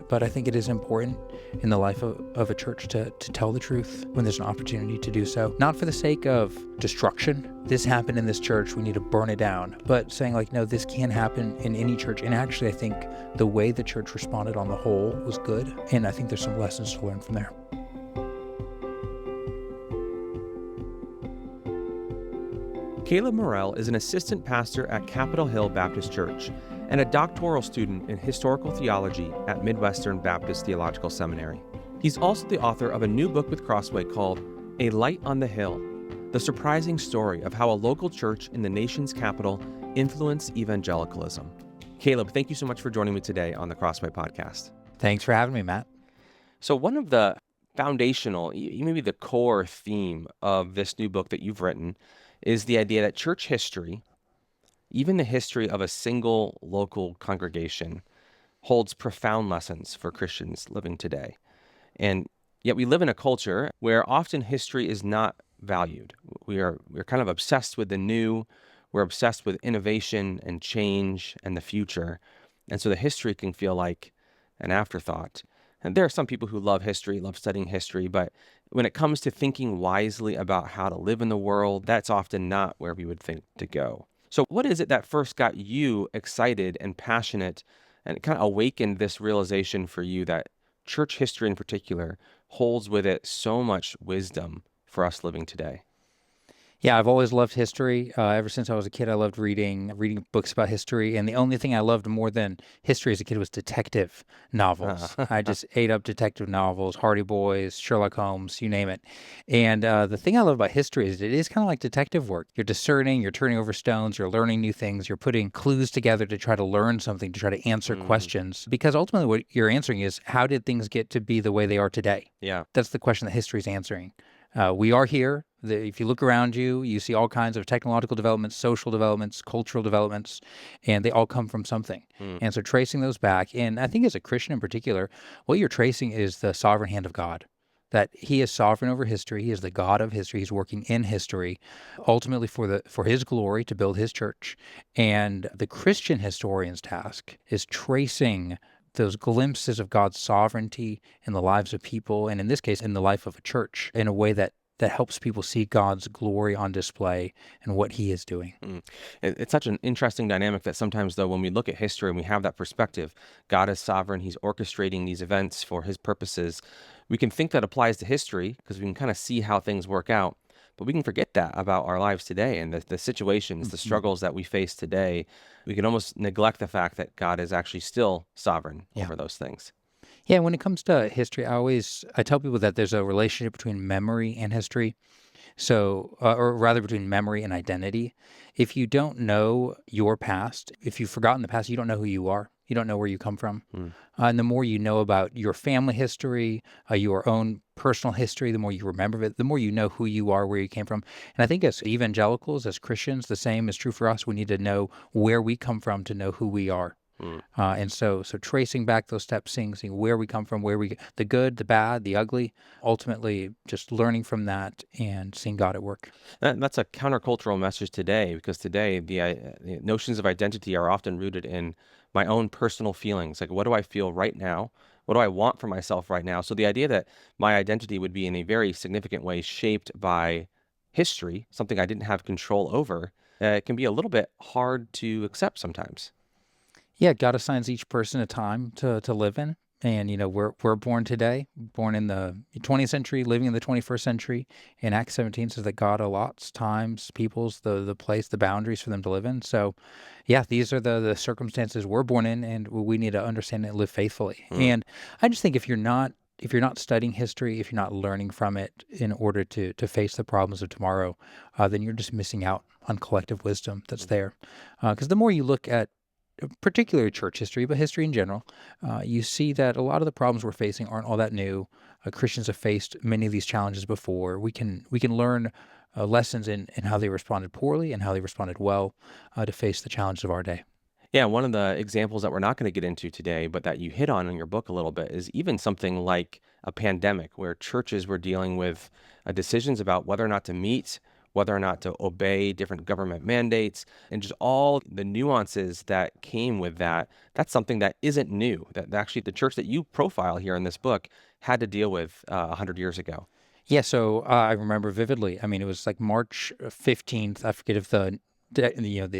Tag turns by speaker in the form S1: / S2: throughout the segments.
S1: but I think it is important in the life of a church to tell the truth when there's an opportunity to do so. Not for the sake of destruction. This happened in this church, we need to burn it down. But saying like, no, this can happen in any church. And actually, I think the way the church responded on the whole was good. And I think there's some lessons to learn from there.
S2: Caleb Morell is an assistant pastor at Capitol Hill Baptist Church and a doctoral student in historical theology at Midwestern Baptist Theological Seminary. He's also the author of a new book with Crossway called A Light on the Hill, the surprising story of how a local church in the nation's capital influenced evangelicalism. Caleb, thank you so much for joining me today on the Crossway podcast.
S1: Thanks for having me, Matt.
S2: So one of the foundational, maybe the core theme of this new book that you've written is the idea that church history, even the history of a single local congregation, holds profound lessons for Christians living today. And yet we live in a culture where often history is not valued. We're kind of obsessed with the new, we're obsessed with innovation and change and the future. And so the history can feel like an afterthought. And there are some people who love history, love studying history, but when it comes to thinking wisely about how to live in the world, that's often not where we would think to go. So what is it that first got you excited and passionate and kind of awakened this realization for you that church history in particular holds with it so much wisdom for us living today?
S1: Yeah, I've always loved history. Ever since I was a kid, I loved reading books about history. And the only thing I loved more than history as a kid was detective novels. I just ate up detective novels, Hardy Boys, Sherlock Holmes, you name it. And the thing I love about history is it is kind of like detective work. You're discerning, you're turning over stones, you're learning new things, you're putting clues together to try to learn something, to try to answer questions. Because ultimately what you're answering is, how did things get to be the way they are today?
S2: Yeah.
S1: That's the question that history is answering. We are here. If you look around you, you see all kinds of technological developments, social developments, cultural developments, and they all come from something. And so tracing those back, and I think as a Christian in particular, what you're tracing is the sovereign hand of God, that he is sovereign over history. He is the God of history. He's working in history, ultimately for his glory, to build his church. And the Christian historian's task is tracing those glimpses of God's sovereignty in the lives of people, and in this case, in the life of a church, in a way that helps people see God's glory on display and what he is doing.
S2: It's such an interesting dynamic that sometimes, though, when we look at history and we have that perspective, God is sovereign, he's orchestrating these events for his purposes, we can think that applies to history because we can kind of see how things work out. But we can forget that about our lives today and the situations, the struggles that we face today. We can almost neglect the fact that God is actually still sovereign over those things.
S1: Yeah, when it comes to history, I tell people that there's a relationship between memory and history. So, or rather between memory and identity. If you don't know your past, if you've forgotten the past, you don't know who you are. You don't know where you come from. And the more you know about your family history, your own personal history, the more you remember it, the more you know who you are, where you came from. And I think as evangelicals, as Christians, the same is true for us. We need to know where we come from to know who we are. And so tracing back those steps, seeing where we come from, the good, the bad, the ugly, ultimately just learning from that and seeing God at work.
S2: That's a countercultural message today, because today the notions of identity are often rooted in my own personal feelings. Like, what do I feel right now? What do I want for myself right now? So the idea that my identity would be in a very significant way shaped by history, something I didn't have control over, can be a little bit hard to accept sometimes.
S1: Yeah, God assigns each person a time to live in. And, we're born today, born in the 20th century, living in the 21st century. And Acts 17 says that God allots times, peoples, the place, the boundaries for them to live in. So, yeah, these are the circumstances we're born in, and we need to understand and live faithfully. And I just think if you're not studying history, if you're not learning from it in order to face the problems of tomorrow, then you're just missing out on collective wisdom that's there. Because the more you look at particularly church history, but history in general, you see that a lot of the problems we're facing aren't all that new. Christians have faced many of these challenges before. We can learn lessons in how they responded poorly and how they responded well to face the challenges of our day.
S2: Yeah, one of the examples that we're not going to get into today, but that you hit on in your book a little bit, is even something like a pandemic, where churches were dealing with decisions about whether or not to meet, whether or not to obey different government mandates, and just all the nuances that came with that. That's something that isn't new, that actually the church that you profile here in this book had to deal with 100 years ago.
S1: Yeah, so I remember vividly. I mean, it was like March 15th. I forget if the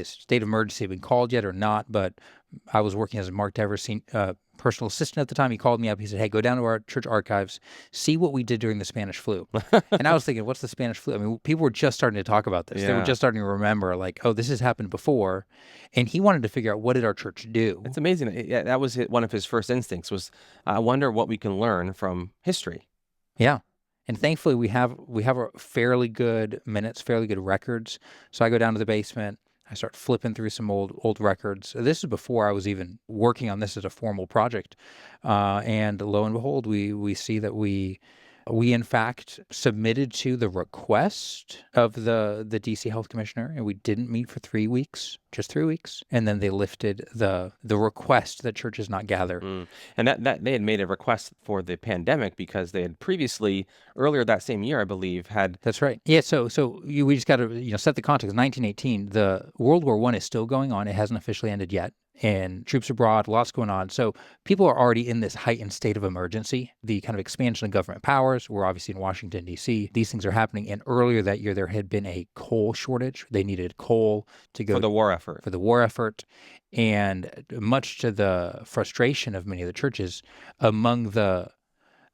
S1: state of emergency had been called yet or not, but I was working as a Mark Dever personal assistant at the time. He called me up. He said, "Hey, go down to our church archives, see what we did during the Spanish flu." And I was thinking, what's the Spanish flu? I mean, people were just starting to talk about this. They were
S2: Yeah.
S1: just starting to remember, like, oh, this has happened before. And he wanted to figure out, what did our church do?
S2: It's amazing. Yeah, that was one of his first instincts was, I wonder what we can learn from history.
S1: Yeah. And thankfully we have a fairly good minutes, fairly good records. So I go down to the basement, I start flipping through some old records. This is before I was even working on this as a formal project. And lo and behold, we see that we in fact submitted to the request of the DC Health Commissioner, and we didn't meet for 3 weeks, just 3 weeks. And then they lifted the request that churches not gather.
S2: And that they had made a request for the pandemic because they had previously, earlier that same year, I believe, had.
S1: That's right. Yeah. So we just got to set the context. 1918, the World War I is still going on. It hasn't officially ended yet, and troops abroad, lots going on. So people are already in this heightened state of emergency. The kind of expansion of government powers. We're obviously in Washington D.C. These things are happening. And earlier that year, there had been a coal shortage. They needed coal to go
S2: For the war effort.
S1: For the war effort, and much to the frustration of many of the churches, among the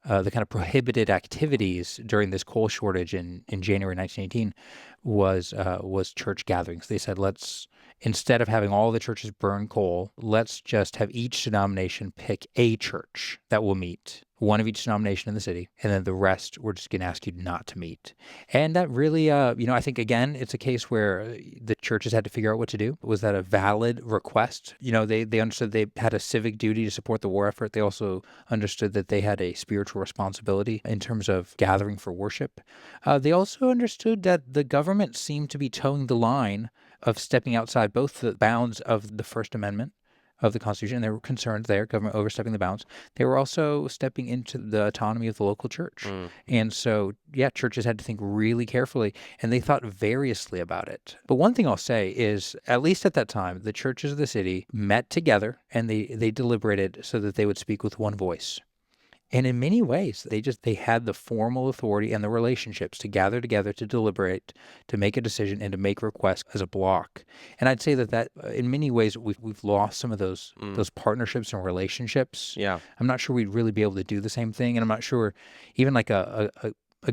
S1: kind of prohibited activities during this coal shortage in January 1918 was church gatherings. They said, let's, instead of having all the churches burn coal, let's just have each denomination pick a church that will meet, one of each denomination in the city, and then the rest we're just going to ask you not to meet. And that really, I think, again, it's a case where the churches had to figure out what to do. Was that a valid request? They understood they had a civic duty to support the war effort. They also understood that they had a spiritual responsibility in terms of gathering for worship. They also understood that the government seemed to be towing the line of stepping outside both the bounds of the First Amendment of the Constitution. They were concerned there, government overstepping the bounds. They were also stepping into the autonomy of the local church. And so, yeah, churches had to think really carefully, and they thought variously about it. But one thing I'll say is, at least at that time, the churches of the city met together, and they deliberated so that they would speak with one voice. And in many ways, they had the formal authority and the relationships to gather together, to deliberate, to make a decision, and to make requests as a block. And I'd say that in many ways, we've lost some of those partnerships and relationships.
S2: Yeah.
S1: I'm not sure we'd really be able to do the same thing. And I'm not sure even like a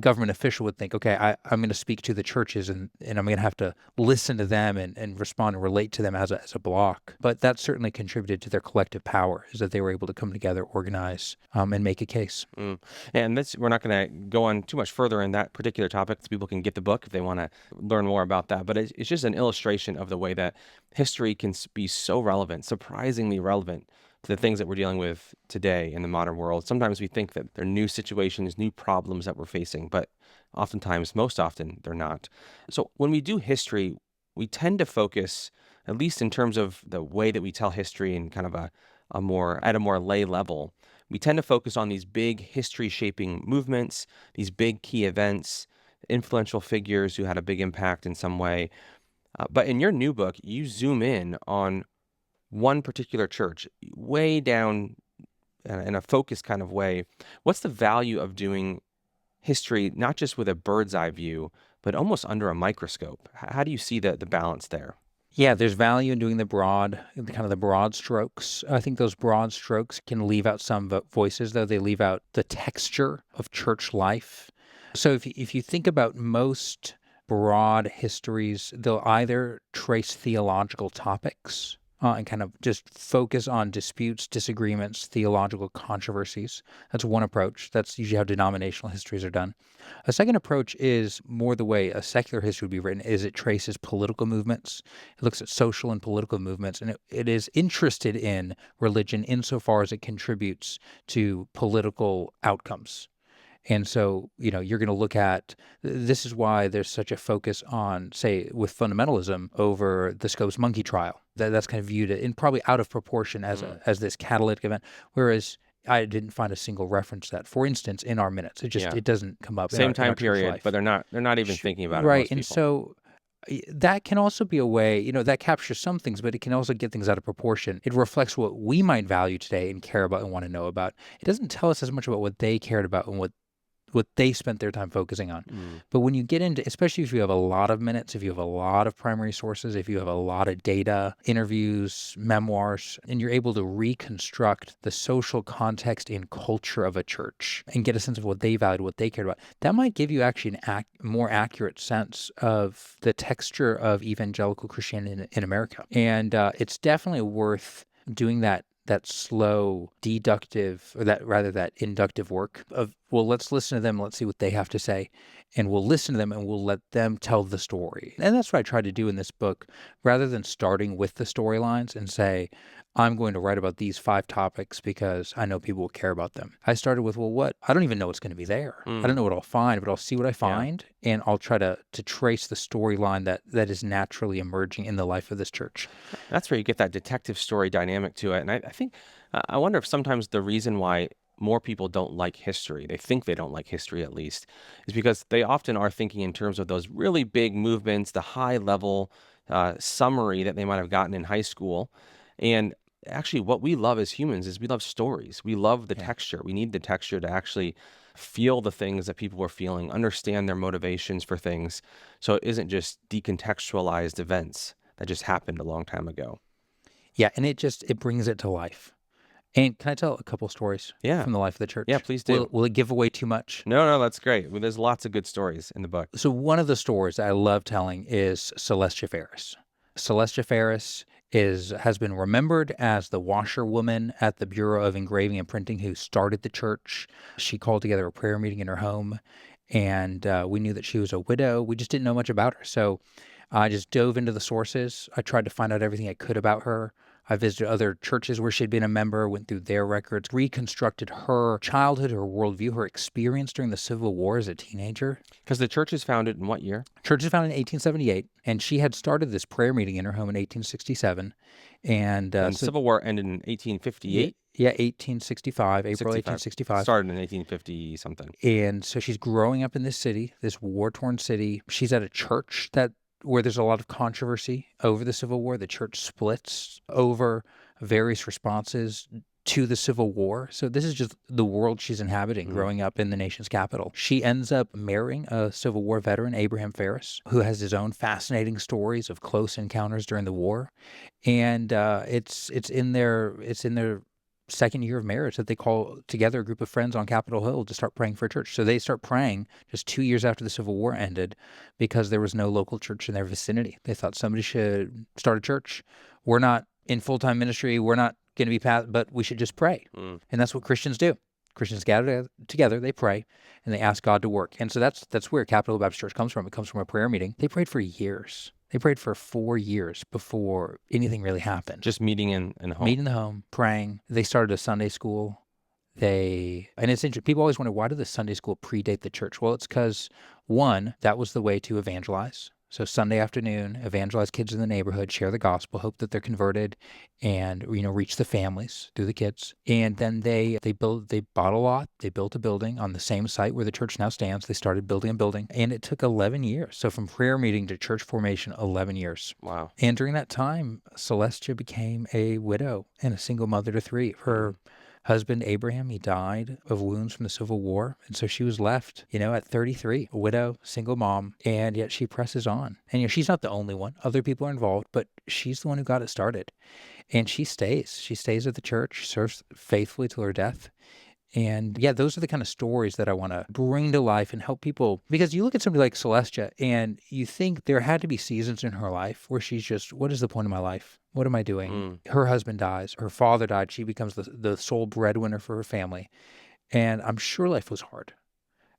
S1: government official would think, okay, I'm going to speak to the churches and I'm going to have to listen to them and respond and relate to them as a block. But that certainly contributed to their collective power, is that they were able to come together, organize, and make a case.
S2: And we're not going to go on too much further in that particular topic, so people can get the book if they want to learn more about that. But it's just an illustration of the way that history can be so relevant, surprisingly relevant to the things that we're dealing with today in the modern world. Sometimes we think that they're new situations, new problems that we're facing, but oftentimes, most often, they're not. So when we do history, we tend to focus, at least in terms of the way that we tell history in kind of at a more lay level, we tend to focus on these big history-shaping movements, these big key events, influential figures who had a big impact in some way. But in your new book, you zoom in on one particular church, way down in a focused kind of way. What's the value of doing history, not just with a bird's eye view, but almost under a microscope? How do you see the balance there?
S1: Yeah, there's value in doing the broad strokes. I think those broad strokes can leave out some voices, though. They leave out the texture of church life. So if you think about most broad histories, they'll either trace theological topics and kind of just focus on disputes, disagreements, theological controversies. That's one approach. That's usually how denominational histories are done. A second approach is more the way a secular history would be written, is it traces political movements. It looks at social and political movements, and it is interested in religion insofar as it contributes to political outcomes. And so, you're going to look at, this is why there's such a focus on, say, with fundamentalism over the Scopes monkey trial. That's kind of viewed in probably out of proportion as this catalytic event. Whereas I didn't find a single reference to that. For instance, in our minutes,
S2: Yeah.
S1: it doesn't come up in
S2: Same
S1: our
S2: time
S1: church
S2: period,
S1: life.
S2: but they're not even thinking about it,
S1: Right.
S2: most
S1: And
S2: people.
S1: so that can also be a way, that captures some things, but it can also get things out of proportion. It reflects what we might value today and care about and want to know about. It doesn't tell us as much about what they cared about and what they spent their time focusing on. But when you get into, especially if you have a lot of minutes, if you have a lot of primary sources, if you have a lot of data, interviews, memoirs, and you're able to reconstruct the social context and culture of a church and get a sense of what they valued, what they cared about, that might give you actually an more accurate sense of the texture of evangelical Christianity in America. And it's definitely worth doing that slow deductive, or that inductive work of, well, let's listen to them, let's see what they have to say, and we'll listen to them and we'll let them tell the story. And that's what I tried to do in this book, rather than starting with the storylines and say, I'm going to write about these 5 topics because I know people will care about them. I started with, well, I don't even know what's going to be there. I don't know what I'll find, but I'll see what I find, and I'll try to trace the storyline that is naturally emerging in the life of this church.
S2: That's where you get that detective story dynamic to it. And I think, I wonder if sometimes the reason why more people don't like history, they think they don't like history at least, is because they often are thinking in terms of those really big movements, the high level summary that they might have gotten in high school. And actually, what we love as humans is we love stories. We love the texture. We need the texture to actually feel the things that people were feeling, understand their motivations for things. So it isn't just decontextualized events that just happened a long time ago.
S1: Yeah, and it brings it to life. And can I tell a couple stories from the life of the church?
S2: Yeah, please do.
S1: Will it give away too much?
S2: No, that's great. Well, there's lots of good stories in the book.
S1: So one of the stories I love telling is Celestia Ferris. Celestia Ferris has been remembered as the washerwoman at the Bureau of Engraving and Printing who started the church. She called together a prayer meeting in her home, and we knew that she was a widow. We just didn't know much about her. So I just dove into the sources. I tried to find out everything I could about her. I visited other churches where she'd been a member, went through their records, reconstructed her childhood, her worldview, her experience during the Civil War as a teenager.
S2: Because the church is founded in what year?
S1: Church was founded in 1878, and she had started this prayer meeting in her home in 1867. And
S2: the Civil War ended in 1858?
S1: Yeah, 1865, April 1865.
S2: Started in 1850 something.
S1: And so she's growing up in this city, this war-torn city. She's at a church where there's a lot of controversy over the Civil War. The church splits over various responses to the Civil War. So this is just the world she's inhabiting, growing up in the nation's capital. She ends up marrying a Civil War veteran, Abraham Ferris, who has his own fascinating stories of close encounters during the war. And it's in their second year of marriage that they call together a group of friends on Capitol Hill to start praying for a church. So they start praying just 2 years after the Civil War ended because there was no local church in their vicinity. They thought somebody should start a church. We're not in full-time ministry. We're not going to be but we should just pray. And that's what Christians do. Christians gather together, they pray, and they ask God to work. And so that's where Capitol Baptist Church comes from. It comes from a prayer meeting. They prayed for years. They prayed for 4 years before anything really happened.
S2: Just meeting in the home.
S1: Meeting in the home, praying. They started a Sunday school. And it's interesting. People always wonder, why did the Sunday school predate the church? Well, it's because, one, that was the way to evangelize. So Sunday afternoon, evangelize kids in the neighborhood, share the gospel, hope that they're converted, and reach the families through the kids. And then they bought a lot. They built a building on the same site where the church now stands. They started building a building, and it took 11 years. So from prayer meeting to church formation, 11 years.
S2: Wow.
S1: And during that time, Celestia became a widow and a single mother to 3. Her husband, Abraham, he died of wounds from the Civil War. And so she was left, at 33, a widow, single mom, and yet she presses on. And she's not the only one. Other people are involved, but she's the one who got it started. And she stays. She stays at the church, serves faithfully till her death. And yeah, those are the kind of stories that I want to bring to life and help people. Because you look at somebody like Celestia and you think there had to be seasons in her life where she's just, what is the point of my life? What am I doing? Her husband dies. Her father died. She becomes the sole breadwinner for her family. And I'm sure life was hard.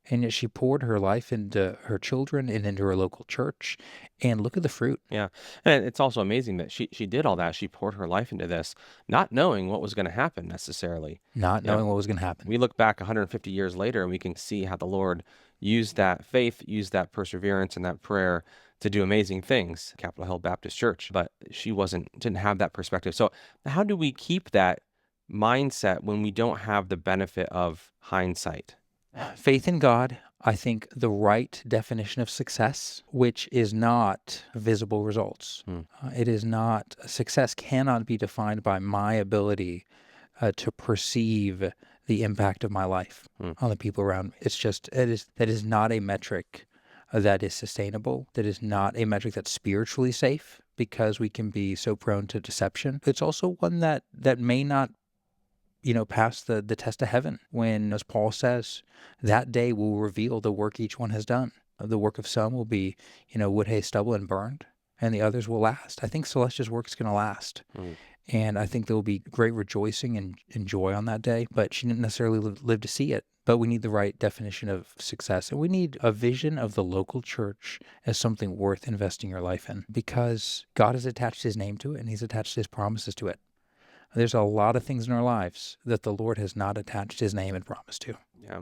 S1: And yet she poured her life into her children and into her local church. And look at the fruit.
S2: Yeah. And it's also amazing that she did all that. She poured her life into this, not knowing what was going to happen necessarily.
S1: Not knowing what was going to happen.
S2: We look back 150 years later and we can see how the Lord used that faith, used that perseverance and that prayer to do amazing things, Capitol Hill Baptist Church. But she didn't have that perspective. So how do we keep that mindset when we don't have the benefit of hindsight?
S1: Faith in God, I think the right definition of success, which is not visible results. It is not, success cannot be defined by my ability to perceive the impact of my life on the people around me. It's just, that is not a metric that is sustainable. That is not a metric that's spiritually safe, because we can be so prone to deception. It's also one that may not pass the test of heaven, when, as Paul says, that day will reveal the work each one has done. The work of some will be, wood, hay, stubble, and burned, and the others will last. I think Celestia's work is going to last. And I think there will be great rejoicing and joy on that day, but she didn't necessarily live to see it. But we need the right definition of success, and we need a vision of the local church as something worth investing your life in, because God has attached his name to it, and he's attached his promises to it. There's a lot of things in our lives that the Lord has not attached his name and promise to.
S2: Yeah.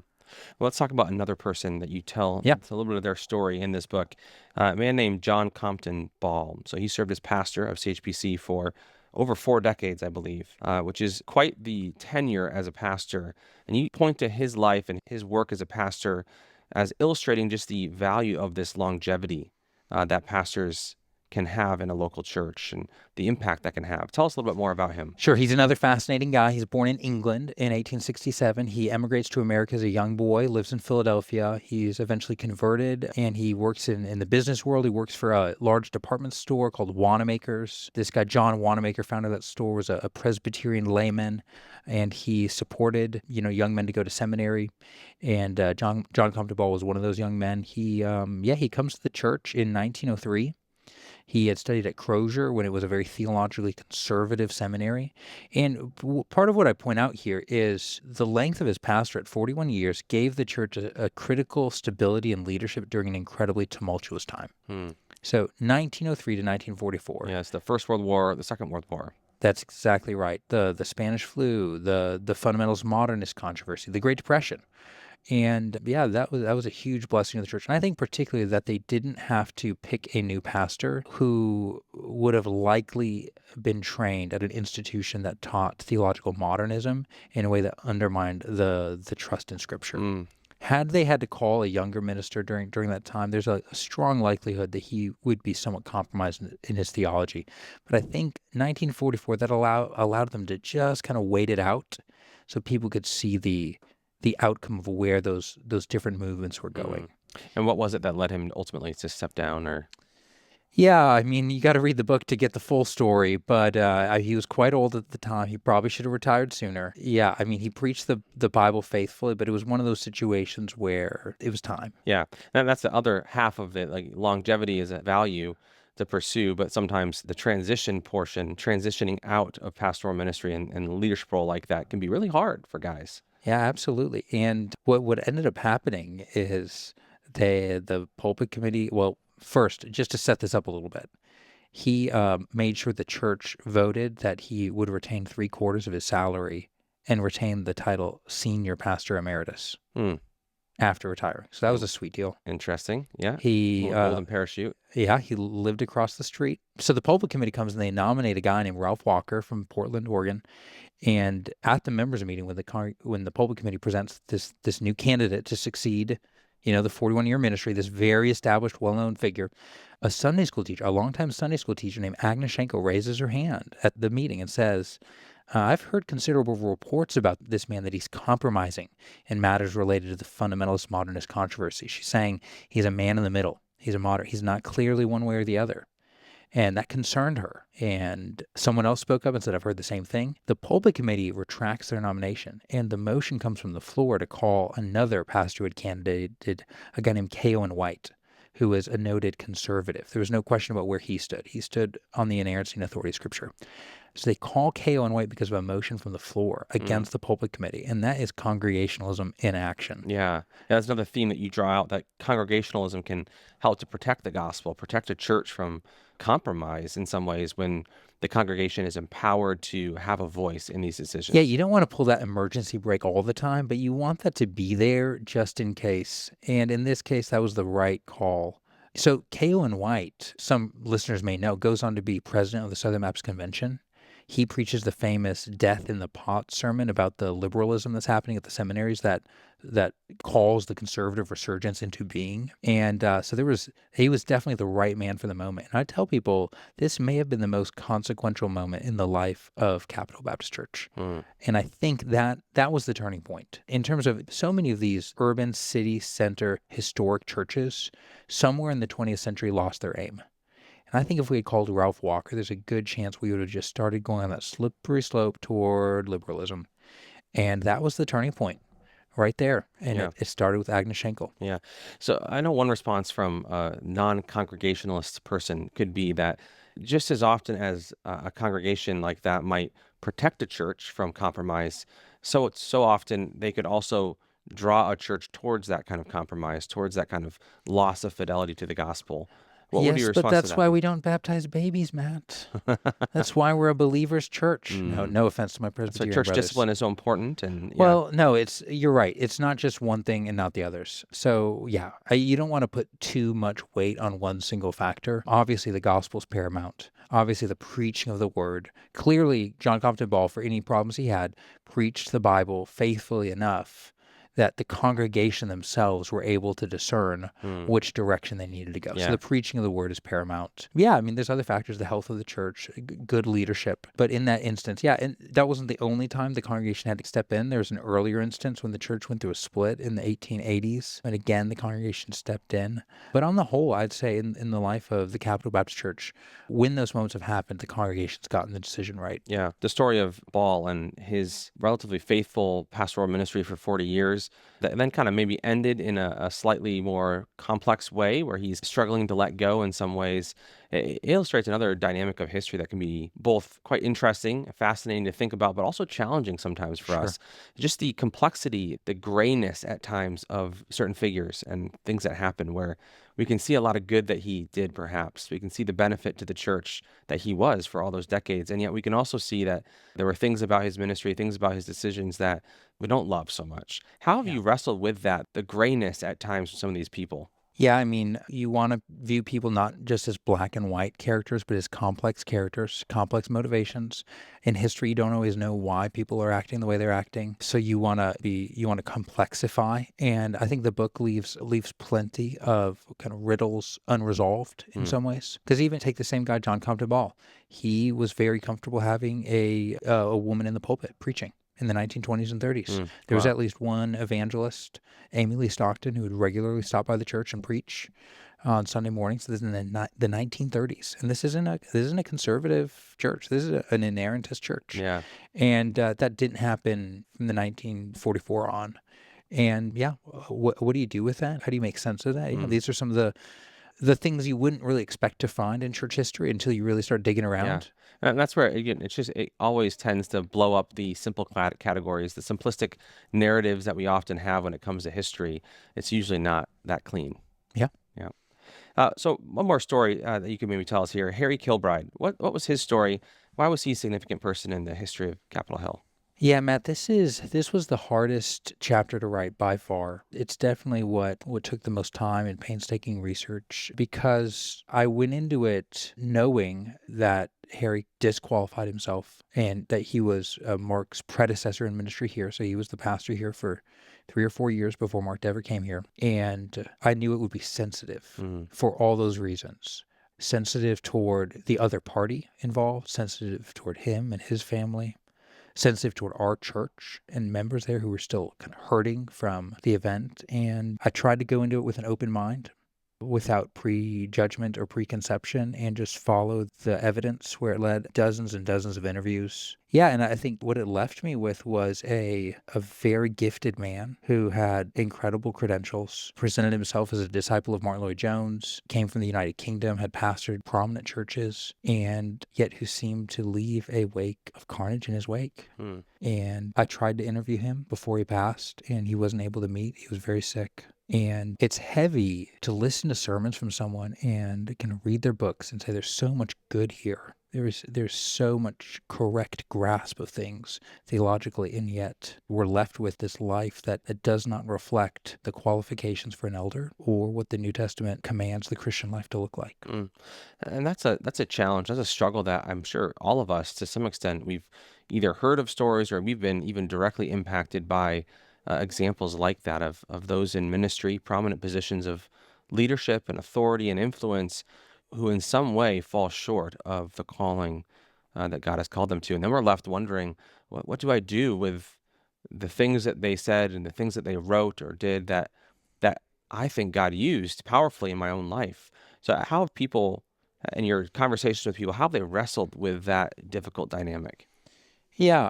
S2: Well, let's talk about another person that you tell.
S1: Yeah.
S2: It's a little bit of their story in this book. A man named John Compton Ball. So he served as pastor of CHPC for over 4 decades, I believe, which is quite the tenure as a pastor. And you point to his life and his work as a pastor as illustrating just the value of this longevity that pastors can have in a local church and the impact that can have. Tell us a little bit more about him.
S1: Sure. He's another fascinating guy. He's born in England in 1867. He emigrates to America as a young boy, lives in Philadelphia. He's eventually converted, and he works in the business world. He works for a large department store called Wanamaker's. This guy, John Wanamaker, founder of that store, was a Presbyterian layman, and he supported, young men to go to seminary. And John Compton Ball was one of those young men. He comes to the church in 1903. He had studied at Crossway when it was a very theologically conservative seminary. And part of what I point out here is the length of his pastorate, 41 years, gave the church a critical stability and leadership during an incredibly tumultuous time. So 1903 to 1944.
S2: Yes, the First World War, the Second World War.
S1: That's exactly right. The Spanish flu, the fundamentalist modernist controversy, the Great Depression. And yeah, that was a huge blessing to the church. And I think particularly that they didn't have to pick a new pastor who would have likely been trained at an institution that taught theological modernism in a way that undermined the trust in Scripture. Had they had to call a younger minister during that time, there's a strong likelihood that he would be somewhat compromised in his theology. But I think 1944, that allowed them to just kind of wait it out so people could see the outcome of where those different movements were going.
S2: And what was it that led him ultimately to step down? Or
S1: Yeah, I mean, you got to read the book to get the full story, but he was quite old at the time. He probably should have retired sooner. Yeah, I mean, he preached the Bible faithfully, but it was one of those situations where it was time.
S2: Yeah, and that's the other half of it. Like, longevity is a value to pursue, but sometimes the transition portion, transitioning out of pastoral ministry and leadership role like that, can be really hard for guys.
S1: Yeah, absolutely. And what ended up happening is the pulpit committee, well, first, just to set this up a little bit, he made sure the church voted that he would retain 3/4 of his salary and retain the title Senior Pastor Emeritus after retiring. So that was a sweet deal.
S2: Interesting. Yeah.
S1: He
S2: golden parachute.
S1: Yeah, he lived across the street. So the pulpit committee comes and they nominate a guy named Ralph Walker from Portland, Oregon. And at the members' meeting, when the pulpit committee presents this new candidate to succeed, the 41-year ministry, this very established, well-known figure, a Sunday school teacher, a longtime Sunday school teacher named Agnes Schenkel, raises her hand at the meeting and says, I've heard considerable reports about this man that he's compromising in matters related to the fundamentalist modernist controversy. She's saying he's a man in the middle. He's a moderate. He's not clearly one way or the other. And that concerned her. And someone else spoke up and said, I've heard the same thing. The pulpit committee retracts their nomination, and the motion comes from the floor to call another pastor who had candidated, a guy named K. Owen White, who was a noted conservative. There was no question about where he stood. He stood on the inerrancy and authority of Scripture. So they call K. Owen White because of a motion from the floor against the pulpit committee, and that is congregationalism in action.
S2: Yeah, that's another theme that you draw out, that congregationalism can help to protect the gospel, protect a church from compromise in some ways when the congregation is empowered to have a voice in these decisions.
S1: Yeah, you don't want to pull that emergency brake all the time, but you want that to be there just in case. And in this case, that was the right call. So K. Owen White, some listeners may know, goes on to be president of the Southern Baptist Convention. He preaches the famous death in the pot sermon about the liberalism that's happening at the seminaries that calls the conservative resurgence into being. And so he was definitely the right man for the moment. And I tell people this may have been the most consequential moment in the life of Capital Baptist Church. And I think that was the turning point. In terms of so many of these urban city center historic churches, somewhere in the 20th century lost their aim. And I think if we had called Ralph Walker, there's a good chance we would have just started going on that slippery slope toward liberalism. And that was the turning point right there. And
S2: Yeah.
S1: it started with Agnes Schenkel.
S2: Yeah. So I know one response from a non-congregationalist person could be that just as often as a congregation like that might protect a church from compromise, so often they could also draw a church towards that kind of compromise, towards that kind of loss of fidelity to the gospel. What would be
S1: Yes,
S2: your
S1: but
S2: response to
S1: that's
S2: that
S1: why
S2: be?
S1: we don't baptize babies, Matt. That's why we're a believer's church. No offense to my
S2: So
S1: Presbyterian
S2: church
S1: brothers.
S2: discipline is so important, and
S1: Well, no, you're right. It's not just one thing and not the others. So yeah, you don't want to put too much weight on one single factor. Obviously, the gospel's paramount. Obviously, the preaching of the word. Clearly, John Compton Ball, for any problems he had, preached the Bible faithfully enough that the congregation themselves were able to discern which direction they needed to go.
S2: Yeah.
S1: So the preaching of the word is paramount. Yeah, I mean, there's other factors, the health of the church, good leadership. But in that instance, yeah, and that wasn't the only time the congregation had to step in. There was an earlier instance when the church went through a split in the 1880s. And again, the congregation stepped in. But on the whole, I'd say in the life of the Capital Baptist Church, when those moments have happened, the congregation's gotten the decision right.
S2: Yeah. The story of Ball and his relatively faithful pastoral ministry for 40 years that then kind of maybe ended in a slightly more complex way where he's struggling to let go in some ways. It illustrates another dynamic of history that can be both quite interesting, fascinating to think about, but also challenging sometimes for us. Just the complexity, the grayness at times of certain figures and things that happen where we can see a lot of good that he did, perhaps. We can see the benefit to the church that he was for all those decades. And yet we can also see that there were things about his ministry, things about his decisions that we don't love so much. How have you wrestled with that, the grayness at times with some of these people?
S1: Yeah, I mean, you want to view people not just as black and white characters, but as complex characters, complex motivations. In history, you don't always know why people are acting the way they're acting. So you want to complexify. And I think the book leaves plenty of kind of riddles unresolved in some ways. Because even take the same guy, John Compton Ball, he was very comfortable having a woman in the pulpit preaching in the 1920s and 30s. There was at least one evangelist, Amy Lee Stockton, who would regularly stop by the church and preach on Sunday mornings. This is in the 1930s, and this isn't a conservative church. This is an inerrantist church.
S2: Yeah.
S1: And that didn't happen from the 1944 on. And yeah, what do you do with that? How do you make sense of that? You know, these are some of the things you wouldn't really expect to find in church history until you really start digging around.
S2: Yeah. And that's where, again, it always tends to blow up the simple categories, the simplistic narratives that we often have when it comes to history. It's usually not that clean.
S1: Yeah.
S2: Yeah. So one more story that you can maybe tell us here. Harry Kilbride, what was his story? Why was he a significant person in the history of Capitol Hill?
S1: Yeah, Matt, this was the hardest chapter to write by far. It's definitely what took the most time and painstaking research because I went into it knowing that Harry disqualified himself and that he was Mark's predecessor in ministry here. So he was the pastor here for 3 or 4 years before Mark ever came here. And I knew it would be sensitive for all those reasons. Sensitive toward the other party involved, sensitive toward him and his family, sensitive toward our church and members there who were still kind of hurting from the event. And I tried to go into it with an open mind, without prejudgment or preconception, and just follow the evidence where it led. Dozens and dozens of interviews. Yeah, and I think what it left me with was a very gifted man who had incredible credentials, presented himself as a disciple of Martin Lloyd-Jones, came from the United Kingdom, had pastored prominent churches, and yet who seemed to leave a wake of carnage in his wake. And I tried to interview him before he passed, and he wasn't able to meet. He was very sick. And it's heavy to listen to sermons from someone and kind of read their books and say there's so much good here. There's so much correct grasp of things theologically, and yet we're left with this life that does not reflect the qualifications for an elder or what the New Testament commands the Christian life to look like.
S2: And that's a challenge. That's a struggle that I'm sure all of us, to some extent, we've either heard of stories or we've been even directly impacted by examples like that of those in ministry, prominent positions of leadership and authority and influence, who in some way fall short of the calling that God has called them to. And then we're left wondering, what do I do with the things that they said and the things that they wrote or did that I think God used powerfully in my own life? So how have people, in your conversations with people, how have they wrestled with that difficult dynamic?
S1: Yeah,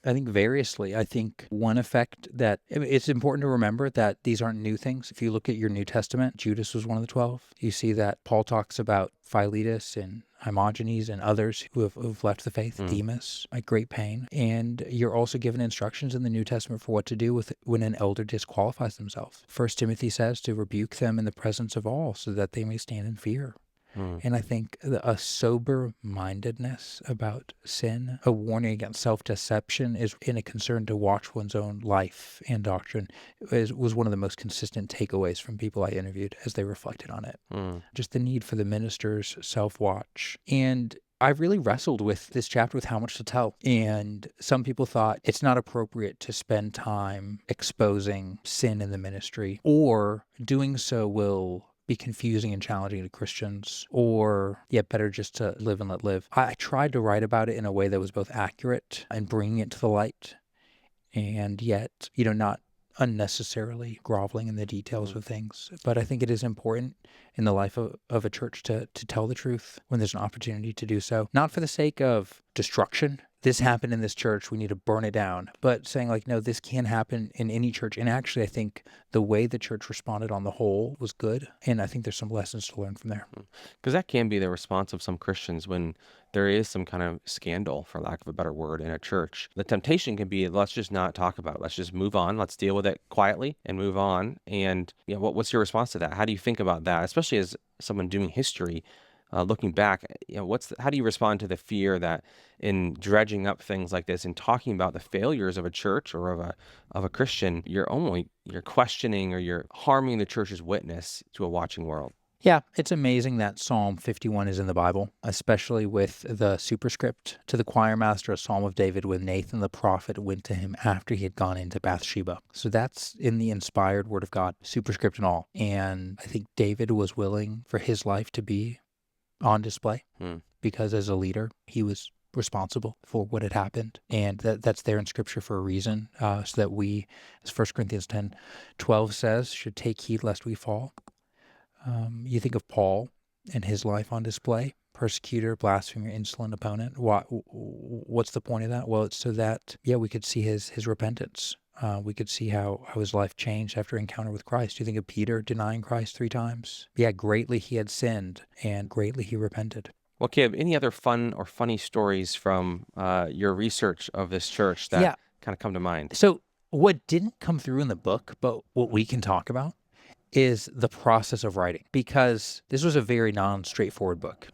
S1: I think variously. I think one effect that it's important to remember that these aren't new things. If you look at your New Testament, Judas was one of the 12. You see that Paul talks about Philetus and Hermogenes and others who've left the faith, Demas, at great pain. And you're also given instructions in the New Testament for what to do with when an elder disqualifies themselves. 1 Timothy says to rebuke them in the presence of all so that they may stand in fear. And I think a sober-mindedness about sin, a warning against self-deception, and a concern to watch one's own life and doctrine was one of the most consistent takeaways from people I interviewed as they reflected on it. Just the need for the minister's self-watch. And I really wrestled with this chapter with how much to tell. And some people thought it's not appropriate to spend time exposing sin in the ministry, or doing so will be confusing and challenging to Christians, or better just to live and let live. I tried to write about it in a way that was both accurate and bringing it to the light, and yet, not unnecessarily groveling in the details of things. But I think it is important in the life of a church to tell the truth when there's an opportunity to do so, not for the sake of destruction. This happened in this church, we need to burn it down. But saying like, no, this can happen in any church. And actually, I think the way the church responded on the whole was good. And I think there's some lessons to learn from there.
S2: Because that can be the response of some Christians when there is some kind of scandal, for lack of a better word, in a church. The temptation can be, let's just not talk about it. Let's just move on. Let's deal with it quietly and move on. And what's your response to that? How do you think about that, especially as someone doing history? Looking back, how do you respond to the fear that in dredging up things like this and talking about the failures of a church or of a Christian, you're questioning or you're harming the church's witness to a watching world?
S1: Yeah, it's amazing that Psalm 51 is in the Bible, especially with the superscript to the choir master, a Psalm of David, when Nathan the prophet went to him after he had gone into Bathsheba. So that's in the inspired word of God, superscript and all. And I think David was willing for his life to be on display because as a leader, he was responsible for what had happened. And that's there in Scripture for a reason, so that we, as 1 Corinthians 10:12 says, should take heed lest we fall. You think of Paul and his life on display, persecutor, blasphemer, insolent opponent. What's the point of that? Well, it's so that, we could see his repentance. We could see how his life changed after encounter with Christ. You think of Peter denying Christ 3 times? Greatly he had sinned, and greatly he repented.
S2: Well, Caleb, any other fun or funny stories from your research of this church that kind of come to mind?
S1: So what didn't come through in the book, but what we can talk about, is the process of writing, because this was a very non-straightforward book.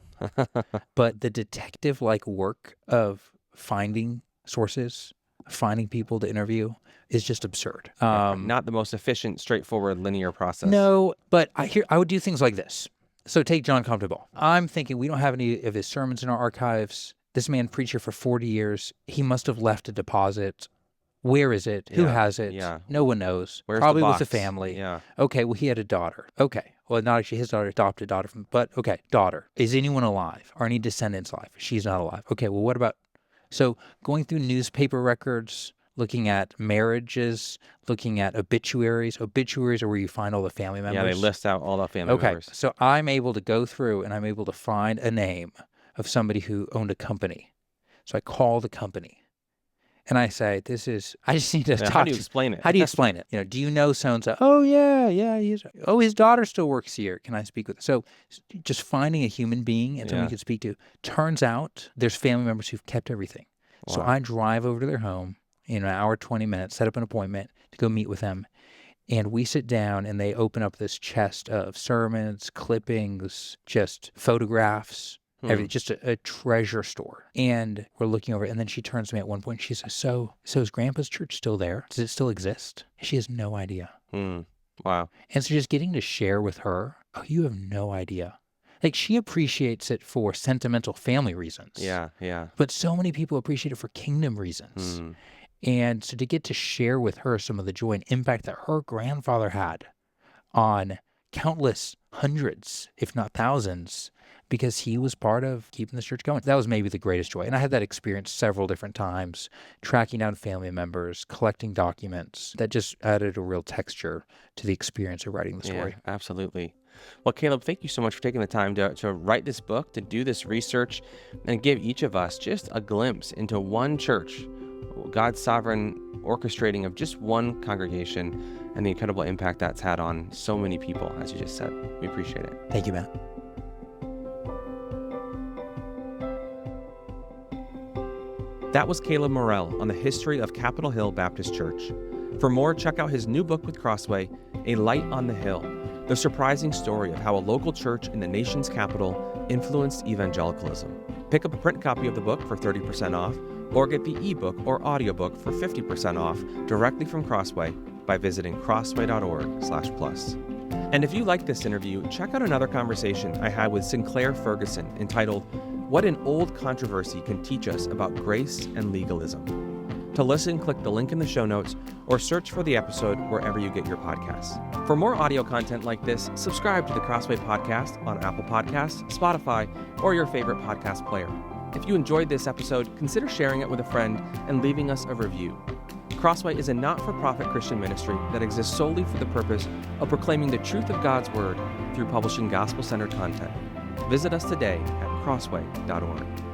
S1: But the detective-like work of finding sources, finding people to interview, is just absurd.
S2: Not the most efficient, straightforward, linear process.
S1: No, but I would do things like this. So take John Compton. I'm thinking we don't have any of his sermons in our archives. This man preached here for 40 years. He must have left a deposit. Where is it? Who has it? No one knows.
S2: Where's
S1: Probably
S2: the
S1: with
S2: box?
S1: the family.
S2: Yeah.
S1: Okay, well, he had a daughter. Okay. Well, not actually his daughter, adopted daughter but okay, daughter. Is anyone alive? Are any descendants alive? She's not alive. Okay, well, what about... So going through newspaper records, looking at marriages, looking at obituaries. Obituaries are where you find all the family members.
S2: Yeah, they list out all the family members.
S1: Okay, so I'm able to go through and I'm able to find a name of somebody who owned a company. So I call the company. And I say, I just need to talk to you.
S2: How do you explain it?
S1: How do you explain it? Do you know so-and-so? Oh, yeah. His daughter still works here. Can I speak with her? So just finding a human being and someone you can speak to. Turns out there's family members who've kept everything. Wow. So I drive over to their home in an hour, 20 minutes, set up an appointment to go meet with them. And we sit down and they open up this chest of sermons, clippings, just photographs. Just a treasure store. And we're looking over it, and then she turns to me at one point. She says, so is Grandpa's church still there? Does it still exist? She has no idea.
S2: Wow.
S1: And so just getting to share with her, oh, you have no idea. Like, she appreciates it for sentimental family reasons.
S2: Yeah.
S1: But so many people appreciate it for kingdom reasons. And so to get to share with her some of the joy and impact that her grandfather had on countless hundreds, if not thousands, because he was part of keeping the church going. That was maybe the greatest joy. And I had that experience several different times, tracking down family members, collecting documents. That just added a real texture to the experience of writing the story.
S2: Yeah, absolutely. Well, Caleb, thank you so much for taking the time to write this book, to do this research, and give each of us just a glimpse into one church, God's sovereign orchestrating of just one congregation, and the incredible impact that's had on so many people, as you just said. We appreciate it.
S1: Thank you, Matt.
S2: That was Caleb Morell on the history of Capitol Hill Baptist Church. For more, check out his new book with Crossway, A Light on the Hill, the surprising story of how a local church in the nation's capital influenced evangelicalism. Pick up a print copy of the book for 30% off, or get the ebook or audiobook for 50% off directly from Crossway by visiting crossway.org/plus. And if you like this interview, check out another conversation I had with Sinclair Ferguson entitled, What an Old Controversy Can Teach Us About Grace and Legalism. To listen, click the link in the show notes or search for the episode wherever you get your podcasts. For more audio content like this, subscribe to the Crossway Podcast on Apple Podcasts, Spotify, or your favorite podcast player. If you enjoyed this episode, consider sharing it with a friend and leaving us a review. Crossway is a not-for-profit Christian ministry that exists solely for the purpose of proclaiming the truth of God's Word through publishing gospel-centered content. Visit us today at crossway.org.